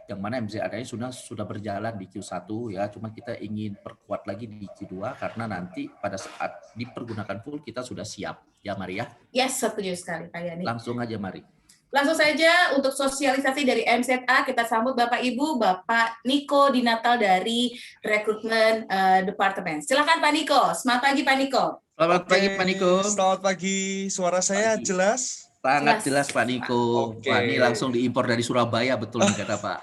yang mana MZA-nya sudah berjalan di Q1 ya, cuma kita ingin perkuat lagi di Q2 karena nanti pada saat dipergunakan full kita sudah siap. Ya Mari ya. Yes, setuju sekali Pak Yani. Langsung aja Mari. Langsung saja untuk sosialisasi dari MZA kita sambut Bapak Ibu, Bapak Niko Dinatal dari Rekrutmen Departemen. Silakan Pak Niko. Selamat pagi Pak Niko. Selamat pagi Pak Niko. Selamat pagi. Suara saya jelas? Sangat jelas Pak Niko. Oke. Wah, ini langsung diimpor dari Surabaya betul nih kata Pak.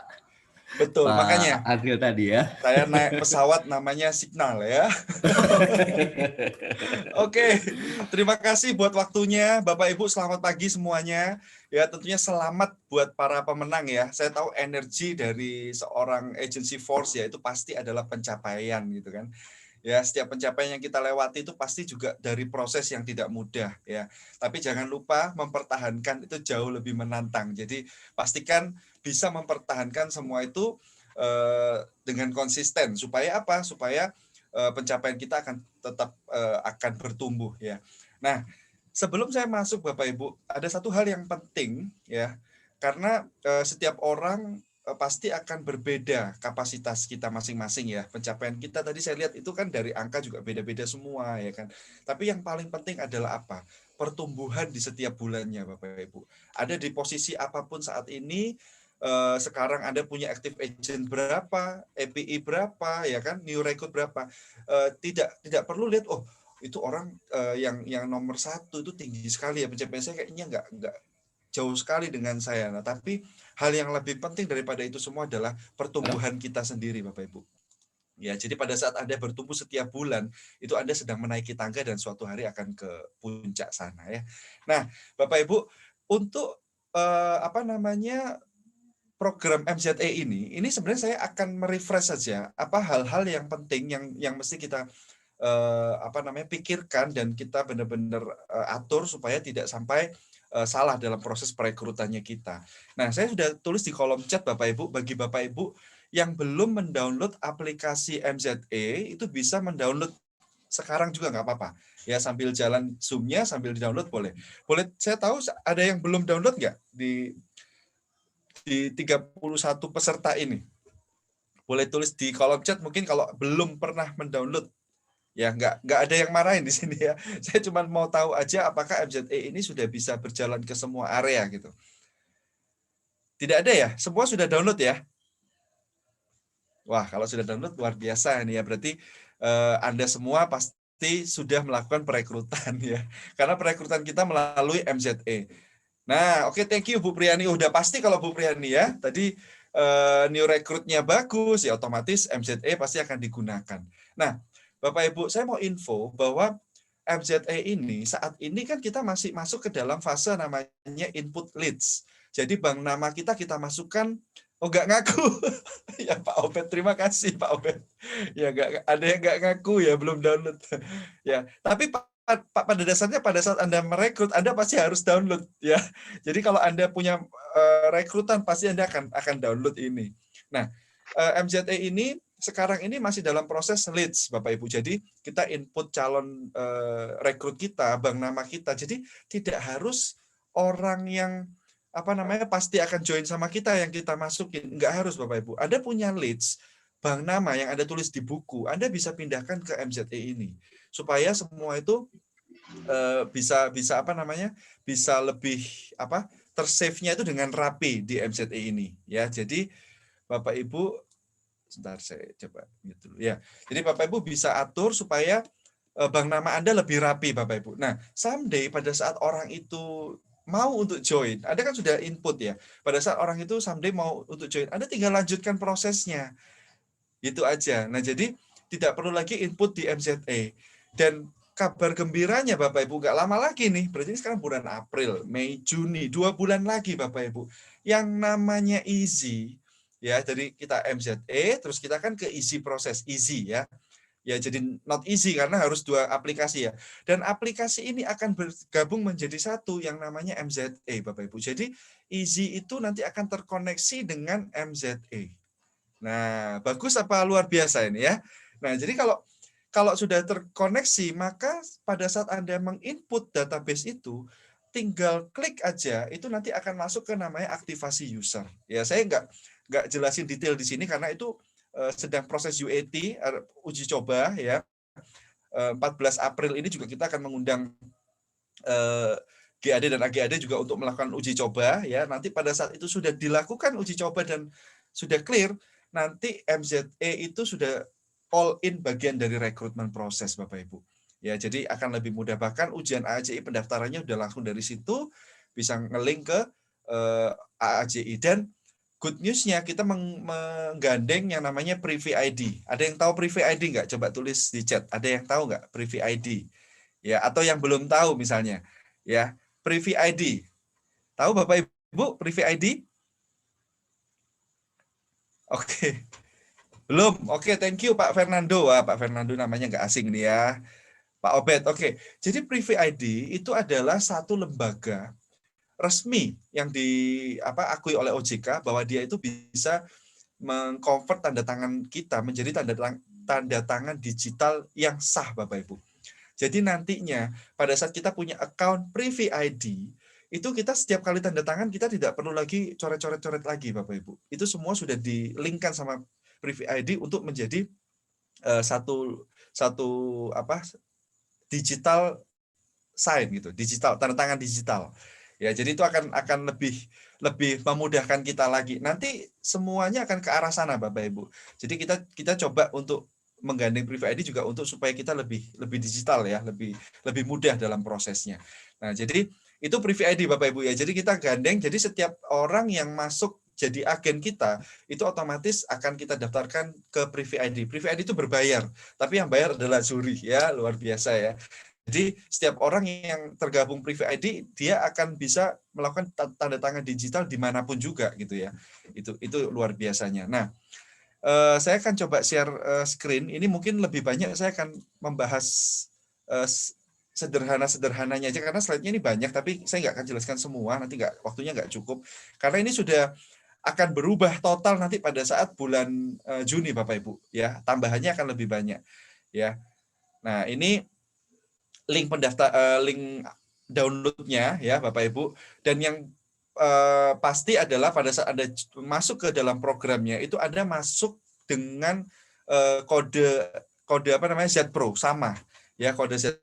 Betul, Pak makanya Agil tadi ya. saya naik pesawat namanya Signal ya. Oke, terima kasih buat waktunya Bapak Ibu, selamat pagi semuanya. Ya tentunya selamat buat para pemenang ya. Saya tahu energi dari seorang agency force ya itu pasti adalah pencapaian gitu kan. Ya, setiap pencapaian yang kita lewati itu pasti juga dari proses yang tidak mudah ya. Tapi jangan lupa mempertahankan itu jauh lebih menantang. Jadi pastikan bisa mempertahankan semua itu dengan konsisten. Supaya apa? Supaya pencapaian kita akan tetap akan bertumbuh ya. Nah, sebelum saya masuk Bapak Ibu, ada satu hal yang penting ya. Karena setiap orang pasti akan berbeda kapasitas kita masing-masing ya. Pencapaian kita tadi saya lihat itu kan dari angka juga beda-beda semua ya kan. Tapi yang paling penting adalah apa? Pertumbuhan di setiap bulannya Bapak Ibu. Ada di posisi apapun saat ini, sekarang Anda punya active agent berapa, API berapa ya kan, new recruit berapa. Tidak perlu lihat oh itu orang yang nomor 1 itu tinggi sekali ya pencapaian saya kayaknya enggak jauh sekali dengan saya. Nah, tapi hal yang lebih penting daripada itu semua adalah pertumbuhan kita sendiri, Bapak Ibu. Ya, jadi pada saat Anda bertumbuh setiap bulan, itu Anda sedang menaiki tangga dan suatu hari akan ke puncak sana ya. Nah, Bapak Ibu, untuk program MZE ini sebenarnya saya akan merefresh saja apa hal-hal yang penting yang mesti kita pikirkan dan kita benar-benar atur supaya tidak sampai salah dalam proses perekrutannya kita. Nah, saya sudah tulis di kolom chat Bapak Ibu, bagi Bapak Ibu yang belum mendownload aplikasi MZE, itu bisa mendownload sekarang juga nggak apa-apa. Ya, sambil jalan Zoom-nya, sambil di-download boleh. Boleh, saya tahu ada yang belum download nggak di 31 peserta ini? Boleh tulis di kolom chat mungkin kalau belum pernah mendownload. Ya, nggak ada yang marahin di sini ya. Saya cuma mau tahu aja apakah MZE ini sudah bisa berjalan ke semua area gitu. Tidak ada ya? Semua sudah download ya? Wah, kalau sudah download luar biasa ini ya. Berarti Anda semua pasti sudah melakukan perekrutan ya. Karena perekrutan kita melalui MZE. Nah, oke, thank you Bu Priyani. Udah pasti kalau Bu Priyani ya. Tadi new recruit-nya bagus ya, otomatis MZE pasti akan digunakan. Nah, Bapak Ibu, saya mau info bahwa MZE ini saat ini kan kita masih masuk ke dalam fase namanya input leads. Jadi bank nama kita masukkan, oh nggak ngaku. Ya Pak Obed, terima kasih Pak Obed. Ya nggak ada yang nggak ngaku ya, belum download. Ya, tapi pada dasarnya pada saat Anda merekrut, Anda pasti harus download ya. Jadi kalau Anda punya rekrutan pasti Anda akan download ini. Nah, MZE ini sekarang ini masih dalam proses leads Bapak Ibu. Jadi kita input calon rekrut kita, bank nama kita. Jadi tidak harus orang yang pasti akan join sama kita yang kita masukin. Enggak harus Bapak Ibu. Anda punya leads, bank nama yang Anda tulis di buku, Anda bisa pindahkan ke MZE ini supaya semua itu bisa lebih tersave-nya itu dengan rapi di MZE ini ya. Jadi Bapak Ibu, sebentar saya coba gitu ya. Jadi Bapak Ibu bisa atur supaya bank nama Anda lebih rapi Bapak Ibu. Nah, someday pada saat orang itu mau untuk join, Anda kan sudah input ya. Pada saat orang itu someday mau untuk join, Anda tinggal lanjutkan prosesnya. Itu aja. Nah, jadi tidak perlu lagi input di MZE. Dan kabar gembiranya Bapak Ibu, nggak lama lagi nih, berarti sekarang bulan April, Mei, Juni, 2 bulan lagi Bapak Ibu. Yang namanya easy, ya, dari kita MZE, terus kita kan ke easy proses, easy ya. Ya, jadi not easy karena harus 2 aplikasi ya. Dan aplikasi ini akan bergabung menjadi satu yang namanya MZE Bapak Ibu. Jadi easy itu nanti akan terkoneksi dengan MZE. Nah, bagus apa luar biasa ini ya. Nah, jadi kalau sudah terkoneksi, maka pada saat Anda menginput database itu, tinggal klik aja, itu nanti akan masuk ke namanya aktivasi user. Ya, saya nggak jelasin detail di sini karena itu sedang proses UAT, uji coba ya. 14 April ini juga kita akan mengundang GAD dan AGAD juga untuk melakukan uji coba ya. Nanti pada saat itu sudah dilakukan uji coba dan sudah clear, nanti MZE itu sudah all in bagian dari rekrutmen proses Bapak Ibu. Ya, jadi akan lebih mudah, bahkan ujian AAJI pendaftarannya udah langsung dari situ bisa ngelink ke AAJI. Dan good news-nya kita menggandeng yang namanya Privy ID. Ada yang tahu Privy ID nggak? Coba tulis di chat. Ada yang tahu nggak Privy ID? Ya, atau yang belum tahu misalnya. Ya, Privy ID. Tahu Bapak Ibu Privy ID? Oke. Belum. Oke, thank you Pak Fernando. Wah, Pak Fernando namanya nggak asing nih ya. Pak Obed. Oke. Jadi Privy ID itu adalah satu lembaga resmi yang diakui oleh OJK bahwa dia itu bisa mengkonvert tanda tangan kita menjadi tanda tangan digital yang sah Bapak Ibu. Jadi nantinya pada saat kita punya account Privy ID, itu kita setiap kali tanda tangan kita tidak perlu lagi coret-coret lagi Bapak Ibu. Itu semua sudah di-link-kan sama Privy ID untuk menjadi satu digital sign gitu, digital, tanda tangan digital. Ya, jadi itu akan lebih memudahkan kita lagi. Nanti semuanya akan ke arah sana Bapak Ibu. Jadi kita coba untuk menggandeng Privy ID juga untuk supaya kita lebih digital ya, lebih mudah dalam prosesnya. Nah, jadi itu Privy ID Bapak Ibu ya. Jadi kita gandeng, jadi setiap orang yang masuk jadi agen kita, itu otomatis akan kita daftarkan ke Privy ID. Privy ID itu berbayar, tapi yang bayar adalah juri ya, luar biasa ya. Jadi setiap orang yang tergabung Privy ID, dia akan bisa melakukan tanda tangan digital dimanapun juga gitu ya. Itu luar biasanya. Nah, saya akan coba share screen. Ini mungkin lebih banyak saya akan membahas sederhana-sederhananya aja karena slide-nya ini banyak, tapi saya nggak akan jelaskan semua. Nanti waktunya nggak cukup. Karena ini sudah akan berubah total nanti pada saat bulan Juni Bapak Ibu ya. Tambahannya akan lebih banyak ya. Nah, ini link link downloadnya ya Bapak Ibu, dan yang pasti adalah pada saat Anda masuk ke dalam programnya itu Anda masuk dengan kode Z Pro sama ya, kode Z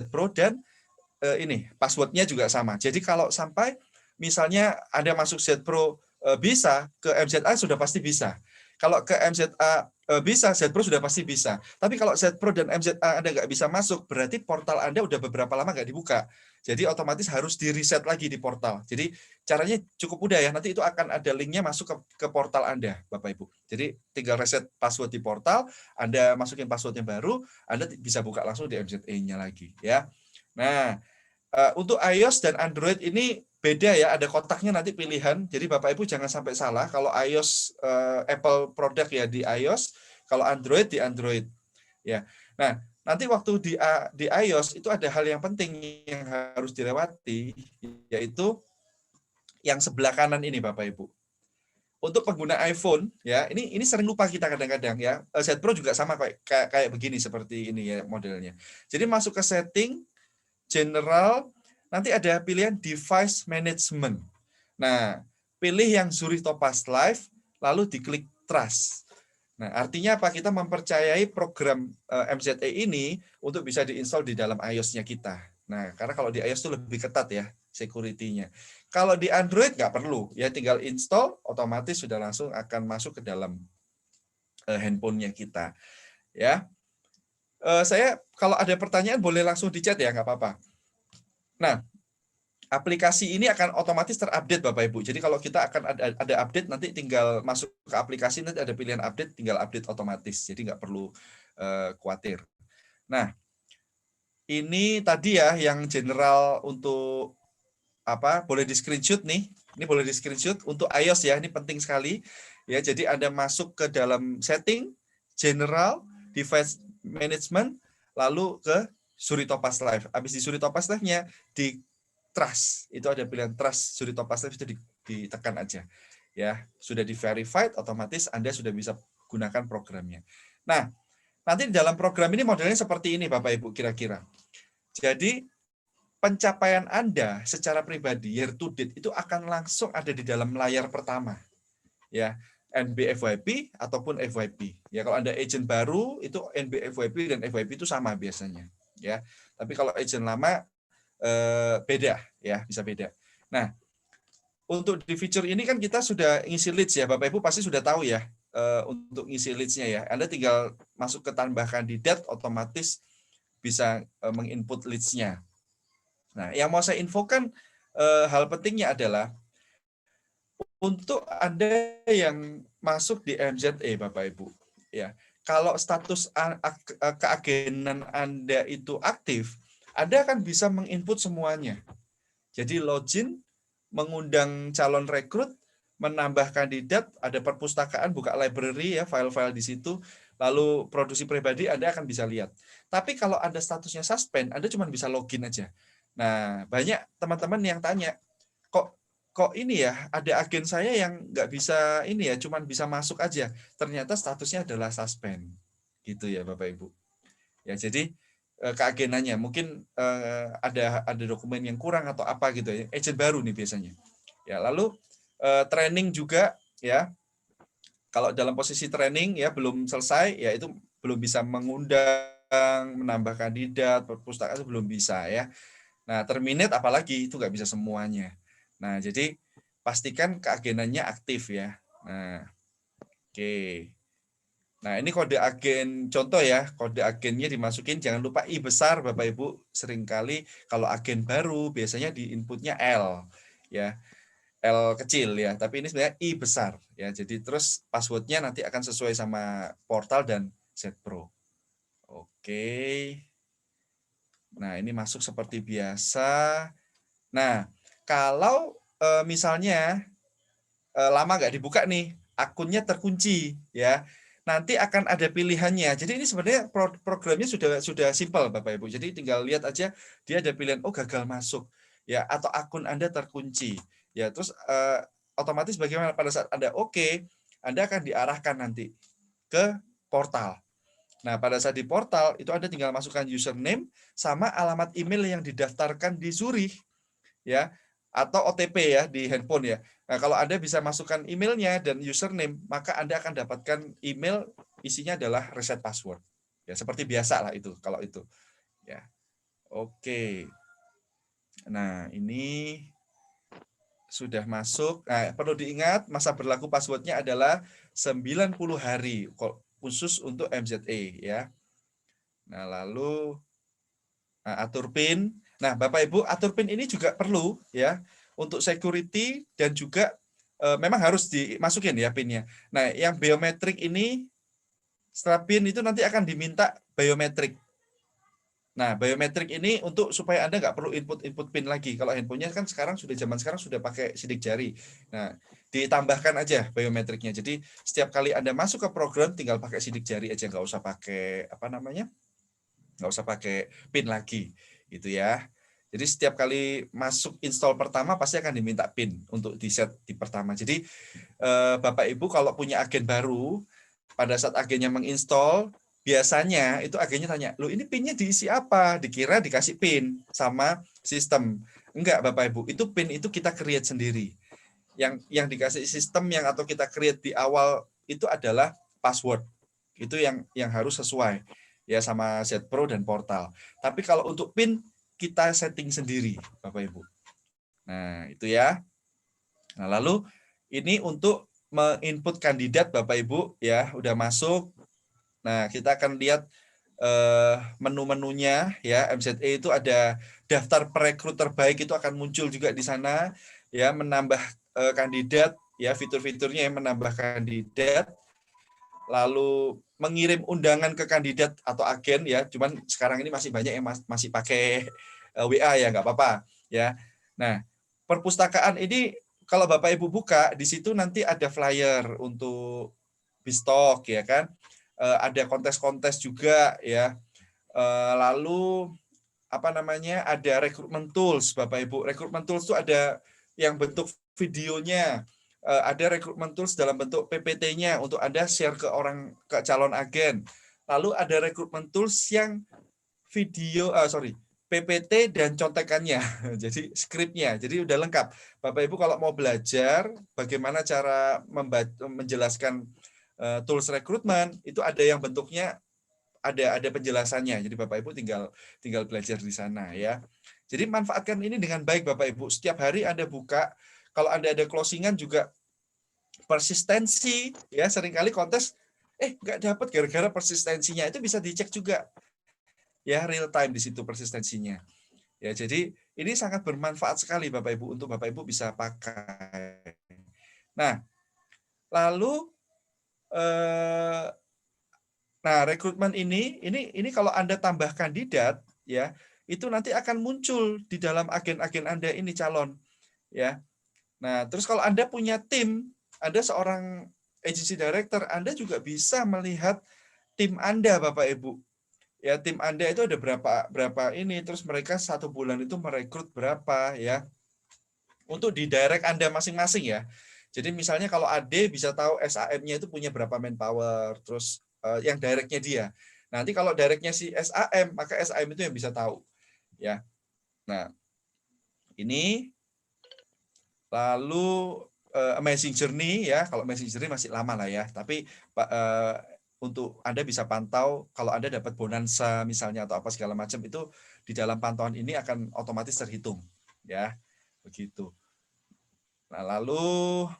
Pro, dan ini passwordnya juga sama. Jadi kalau sampai misalnya Anda masuk Z Pro bisa, ke MZA sudah pasti bisa. Kalau ke MZA bisa, Z Pro sudah pasti bisa. Tapi kalau Z Pro dan MZA Anda nggak bisa masuk, berarti portal Anda udah beberapa lama nggak dibuka. Jadi otomatis harus di-reset lagi di portal. Jadi caranya cukup mudah ya. Nanti itu akan ada linknya masuk ke portal Anda, Bapak Ibu. Jadi tinggal reset password di portal, Anda masukin password yang baru, Anda bisa buka langsung di MZA-nya lagi ya. Nah, untuk iOS dan Android ini beda ya, ada kotaknya nanti pilihan. Jadi Bapak Ibu jangan sampai salah. Kalau iOS Apple produk ya di iOS, kalau Android di Android. Ya. Nah, nanti waktu di iOS itu ada hal yang penting yang harus dilewati, yaitu yang sebelah kanan ini Bapak Ibu. Untuk pengguna iPhone ya, ini sering lupa kita kadang-kadang ya. Z Pro juga sama kayak begini seperti ini ya modelnya. Jadi masuk ke setting general, nanti ada pilihan device management. Nah, pilih yang Zurich Topaz Live, lalu diklik trust. Nah, artinya apa? Kita mempercayai program MZE ini untuk bisa diinstal di dalam iOS-nya kita. Nah, karena kalau di iOS itu lebih ketat ya security-nya. Kalau di Android nggak perlu, ya tinggal install, otomatis sudah langsung akan masuk ke dalam handphonenya kita. Ya, saya kalau ada pertanyaan boleh langsung di chat ya, nggak apa-apa. Nah, aplikasi ini akan otomatis terupdate Bapak Ibu. Jadi kalau kita akan ada update, nanti tinggal masuk ke aplikasi, nanti ada pilihan update, tinggal update otomatis. Jadi nggak perlu khawatir. Nah, ini tadi ya yang general untuk boleh di screenshot nih. Ini boleh di screenshot untuk iOS ya, ini penting sekali. Ya, jadi Anda masuk ke dalam setting, general, device management, lalu ke Zurich Topaz Live. Habis di Zurich Topaz Live-nya di trust, itu ada pilihan trust Zurich Topaz Live, itu ditekan aja. Ya, sudah di verified, otomatis Anda sudah bisa gunakan programnya. Nah, nanti di dalam program ini modelnya seperti ini Bapak Ibu kira-kira. Jadi pencapaian Anda secara pribadi year to date itu akan langsung ada di dalam layar pertama. Ya, NB-FYP ataupun FYP. Ya, kalau Anda agent baru itu NB-FYP dan FYP itu sama biasanya, ya. Tapi kalau agent lama beda, ya, bisa beda. Nah, untuk di feature ini kan kita sudah ngisi leads ya, Bapak Ibu pasti sudah tahu ya, untuk ngisi leads-nya ya. Anda tinggal masuk ke tambah kandidat, otomatis bisa menginput leads-nya. Nah, yang mau saya infokan hal pentingnya adalah untuk Anda yang masuk di MZE, Bapak Ibu, ya, kalau status keagenan Anda itu aktif, Anda akan bisa menginput semuanya. Jadi login, mengundang calon rekrut, menambah kandidat, ada perpustakaan, buka library ya, file-file di situ, lalu produksi pribadi Anda akan bisa lihat. Tapi kalau Anda statusnya suspend, Anda cuma bisa login aja. Nah, banyak teman-teman yang tanya, kok ini ya, ada agen saya yang nggak bisa ini ya, cuma bisa masuk aja. Ternyata statusnya adalah suspend. Gitu ya Bapak Ibu. Ya, jadi keagenannya mungkin ada dokumen yang kurang atau apa gitu ya, agent baru nih biasanya. Ya, lalu training juga ya. Kalau dalam posisi training ya belum selesai ya itu belum bisa mengundang, menambah kandidat, perpustakaan itu belum bisa ya. Nah, terminate apalagi itu nggak bisa semuanya. Nah, jadi pastikan keagenannya aktif ya. Nah, oke. Nah, ini kode agen contoh ya, kode agennya dimasukin, jangan lupa I besar Bapak Ibu. Seringkali kalau agen baru biasanya di inputnya L ya. L kecil ya, tapi ini sebenarnya I besar ya. Jadi terus passwordnya nanti akan sesuai sama portal dan ZPro. Oke. Nah, ini masuk seperti biasa. Nah, kalau misalnya lama nggak dibuka nih, akunnya terkunci ya. Nanti akan ada pilihannya. Jadi ini sebenarnya programnya sudah simpel Bapak Ibu. Jadi tinggal lihat aja dia ada pilihan oh gagal masuk ya atau akun Anda terkunci. Ya, terus otomatis bagaimana pada saat Anda oke, Anda akan diarahkan nanti ke portal. Nah, pada saat di portal itu Anda tinggal masukkan username sama alamat email yang didaftarkan di Zurich ya atau OTP ya di handphone ya. Nah, kalau Anda bisa masukkan emailnya dan username, maka Anda akan dapatkan email isinya adalah reset password. Ya, seperti biasa lah itu kalau itu. Ya. Oke. Nah, ini sudah masuk. Nah, perlu diingat masa berlaku passwordnya adalah 90 hari khusus untuk MZE ya. Nah, lalu atur PIN. Nah, Bapak Ibu, atur PIN ini juga perlu ya untuk security dan juga memang harus dimasukin ya PIN-nya. Nah, yang biometrik ini setelah PIN itu nanti akan diminta biometrik. Nah, biometrik ini untuk supaya Anda nggak perlu input PIN lagi. Kalau handphonenya kan sekarang sudah pakai sidik jari. Nah, ditambahkan aja biometriknya. Jadi setiap kali Anda masuk ke program tinggal pakai sidik jari aja, nggak usah pakai nggak usah pakai PIN lagi, gitu ya. Jadi setiap kali masuk install pertama pasti akan diminta PIN untuk di set di pertama. Jadi Bapak Ibu kalau punya agen baru, pada saat agennya menginstall, biasanya itu agennya tanya, loh ini PIN-nya diisi apa? Dikira dikasih PIN sama sistem. Enggak Bapak Ibu, itu PIN itu kita create sendiri. Yang dikasih sistem atau kita create di awal itu adalah password. Itu yang harus sesuai ya sama ZPro dan portal. Tapi kalau untuk PIN kita setting sendiri, Bapak Ibu. Nah, itu ya. Nah, lalu ini untuk menginput kandidat Bapak Ibu ya, udah masuk. Nah, kita akan lihat menu-menunya ya. MZE itu ada daftar perekrut terbaik itu akan muncul juga di sana ya, menambah kandidat ya, fitur-fiturnya yang menambah kandidat. Lalu mengirim undangan ke kandidat atau agen ya, cuman sekarang ini masih banyak yang masih pakai WA ya, nggak apa-apa ya. Nah, perpustakaan ini kalau Bapak Ibu buka di situ nanti ada flyer untuk Bistok ya kan, ada kontes-kontes juga ya. Lalu apa namanya, ada recruitment tools Bapak Ibu. Recruitment tools itu ada yang bentuk videonya, ada recruitment tools dalam bentuk PPT-nya untuk Anda share ke calon agen. Lalu ada recruitment tools yang video PPT dan contekannya, jadi skripnya, jadi udah lengkap. Bapak Ibu kalau mau belajar bagaimana cara menjelaskan tools rekrutmen, itu ada yang bentuknya ada penjelasannya. Jadi Bapak Ibu tinggal belajar di sana ya. Jadi manfaatkan ini dengan baik Bapak Ibu. Setiap hari Anda buka, kalau Anda ada closingan juga persistensi ya, seringkali kontes nggak dapat gara-gara persistensinya, itu bisa dicek juga ya, real time di situ persistensinya. Ya, jadi ini sangat bermanfaat sekali Bapak Ibu untuk Bapak Ibu bisa pakai. Nah, lalu rekrutmen ini kalau Anda tambah kandidat ya, itu nanti akan muncul di dalam agen-agen Anda ini calon ya. Nah, terus kalau Anda punya tim, Anda seorang agency director, Anda juga bisa melihat tim Anda Bapak Ibu. Ya, tim Anda itu ada berapa ini, terus mereka 1 bulan itu merekrut berapa ya. Untuk di direct Anda masing-masing ya. Jadi misalnya kalau AD bisa tahu SAM-nya itu punya berapa manpower, terus yang direct-nya dia. Nanti kalau direct-nya si SAM, maka SAM itu yang bisa tahu. Ya. Nah, ini lalu Amazing Journey ya, kalau Amazing Journey masih lama lah ya, tapi untuk Anda bisa pantau kalau Anda dapat bonansa misalnya atau apa segala macam, itu di dalam pantauan ini akan otomatis terhitung ya, begitu. Nah, lalu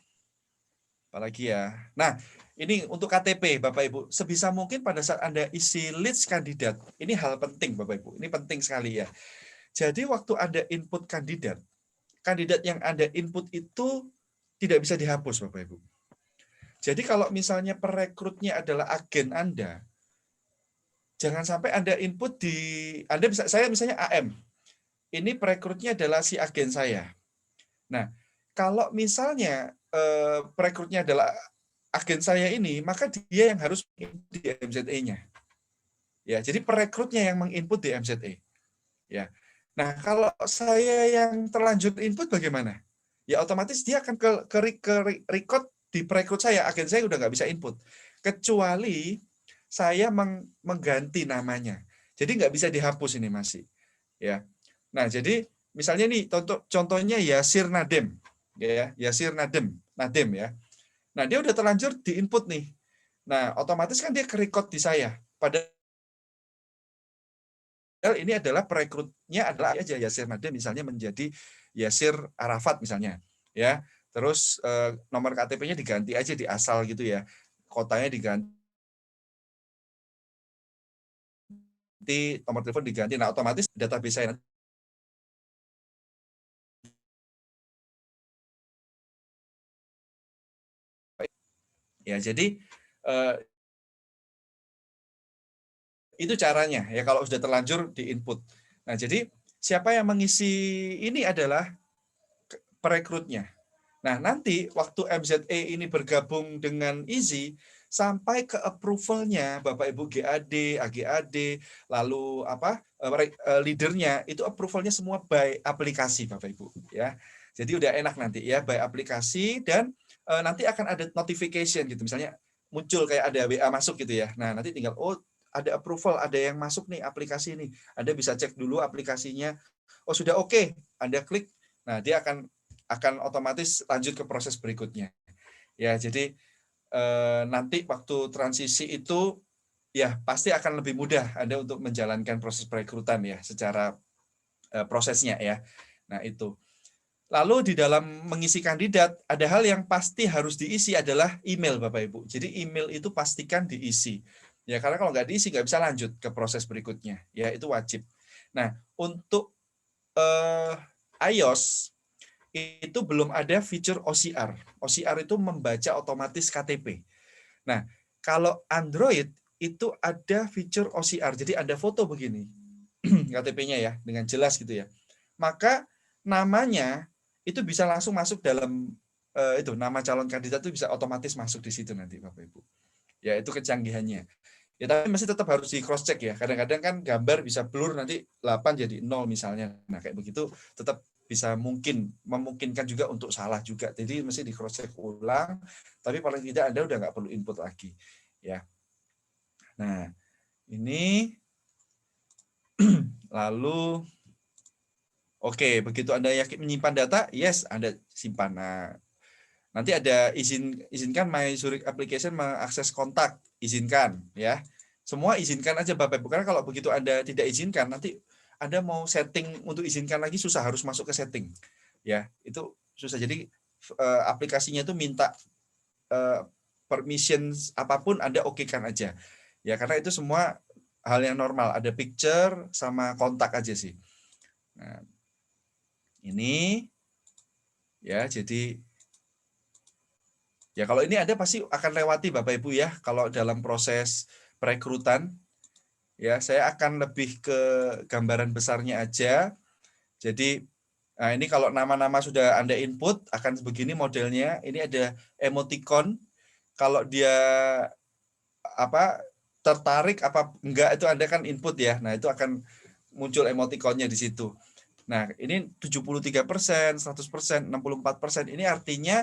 apalagi ya. Nah, ini untuk KTP Bapak Ibu, sebisa mungkin pada saat Anda isi list kandidat, ini hal penting Bapak Ibu, ini penting sekali ya. Jadi waktu Anda input kandidat yang Anda input itu tidak bisa dihapus Bapak Ibu. Jadi kalau misalnya perekrutnya adalah agen Anda, jangan sampai Anda input saya misalnya AM, ini perekrutnya adalah si agen saya. Nah, kalau misalnya perekrutnya adalah agen saya ini, maka dia yang harus di MZE-nya. Ya, jadi perekrutnya yang menginput di MZE. Ya. Nah, kalau saya yang terlanjur input bagaimana? Ya otomatis dia akan ke record di perekrut saya, agen saya udah nggak bisa input. Kecuali saya mengganti namanya. Jadi nggak bisa dihapus ini masih. Ya. Nah, jadi misalnya nih contohnya Yasir Nadem. Ya, Yasir Nadem ya. Nah, dia udah terlanjur di input nih. Nah, otomatis kan dia ke record di saya. Padahal ini adalah perekrutnya adalah aja Yasir Nadem misalnya menjadi Yasir Arafat misalnya, ya. Terus nomor KTP-nya diganti aja di asal gitu ya. Kotanya diganti, nomor telepon diganti. Nah, otomatis database saya ya. Jadi itu caranya ya kalau sudah terlanjur di input. Nah, jadi siapa yang mengisi ini adalah perekrutnya. Nah, nanti waktu MZE ini bergabung dengan Easy, sampai ke approval-nya Bapak Ibu GAD, AGAD, lalu leadernya itu approval-nya semua by aplikasi Bapak Ibu ya. Jadi udah enak nanti ya by aplikasi, dan nanti akan ada notification gitu. Misalnya muncul kayak ada WA masuk gitu ya. Nah, nanti tinggal ada approval, ada yang masuk nih aplikasi ini. Anda bisa cek dulu aplikasinya. Oh, sudah oke. Anda klik. Nah, dia akan otomatis lanjut ke proses berikutnya. Ya, jadi nanti waktu transisi itu ya pasti akan lebih mudah Anda untuk menjalankan proses perekrutan ya secara prosesnya ya. Nah, itu. Lalu di dalam mengisi kandidat ada hal yang pasti harus diisi adalah email Bapak Ibu. Jadi email itu pastikan diisi. Ya, karena kalau nggak diisi nggak bisa lanjut ke proses berikutnya. Ya, itu wajib. Nah, untuk iOS itu belum ada fitur OCR. OCR itu membaca otomatis KTP. Nah, kalau Android itu ada fitur OCR. Jadi ada foto begini KTP-nya ya, dengan jelas gitu ya. Maka namanya itu bisa langsung masuk dalam itu nama calon kandidat itu bisa otomatis masuk di situ nanti Bapak Ibu. Ya, itu kecanggihannya. Ya, tapi masih tetap harus di cross check ya. Kadang-kadang kan gambar bisa blur nanti 8 jadi 0 misalnya. Nah, kayak begitu tetap bisa memungkinkan juga untuk salah juga. Jadi mesti di cross check ulang, tapi paling tidak Anda udah nggak perlu input lagi. Ya. Nah, ini lalu Oke, begitu Anda yakin menyimpan data, yes, Anda simpan. Nah, nanti ada izinkan My Zurich application mengakses kontak, izinkan ya. Semua izinkan aja Bapak Ibu, karena kalau begitu Anda tidak izinkan, nanti Anda mau setting untuk izinkan lagi susah, harus masuk ke setting. Ya, itu susah. Jadi aplikasinya itu minta permission apapun Anda okekan aja. Ya, karena itu semua hal yang normal, ada picture sama kontak aja sih. Nah, ini ya, jadi ya kalau ini Anda pasti akan lewati Bapak Ibu ya, kalau dalam proses perekrutan ya, saya akan lebih ke gambaran besarnya aja. Jadi nah ini kalau nama-nama sudah Anda input akan begini modelnya. Ini ada emoticon. Kalau dia tertarik apa enggak itu Anda kan input ya. Nah, itu akan muncul emoticonnya di situ. Nah, ini 73%, 100%, 64%. Ini artinya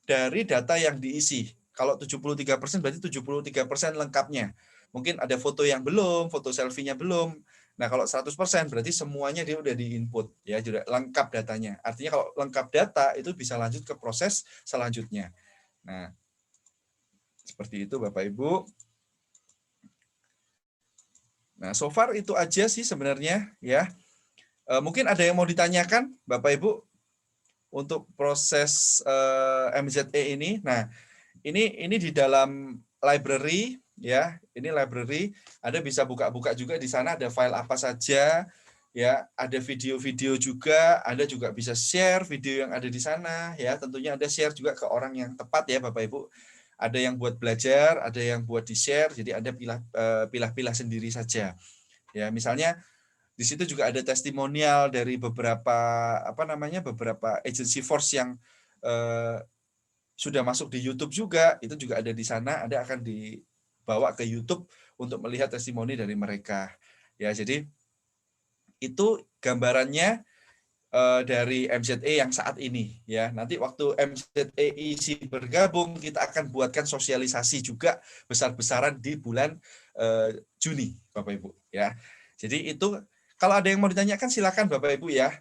dari data yang diisi. Kalau 73% berarti 73% lengkapnya. Mungkin ada foto yang belum, foto selfie-nya belum. Nah, kalau 100% berarti semuanya dia udah di-input ya, sudah lengkap datanya. Artinya kalau lengkap data itu bisa lanjut ke proses selanjutnya. Nah, seperti itu Bapak Ibu. Nah, so far itu aja sih sebenarnya ya. Mungkin ada yang mau ditanyakan Bapak Ibu untuk proses MZE ini. Nah, ini di dalam library ya. Ini library, Anda bisa buka-buka juga di sana ada file apa saja ya, ada video-video juga, Anda juga bisa share video yang ada di sana ya. Tentunya Anda share juga ke orang yang tepat ya Bapak Ibu. Ada yang buat belajar, ada yang buat di-share, jadi Anda pilih-pilih sendiri saja. Ya, misalnya di situ juga ada testimonial dari beberapa beberapa agency force yang sudah masuk di YouTube juga, itu juga ada di sana. Anda akan dibawa ke YouTube untuk melihat testimoni dari mereka. Ya, jadi itu gambarannya dari MZE yang saat ini ya. Nanti waktu MZE isi bergabung, kita akan buatkan sosialisasi juga besar-besaran di bulan Juni, Bapak Ibu ya. Jadi itu kalau ada yang mau ditanyakan silakan Bapak Ibu ya.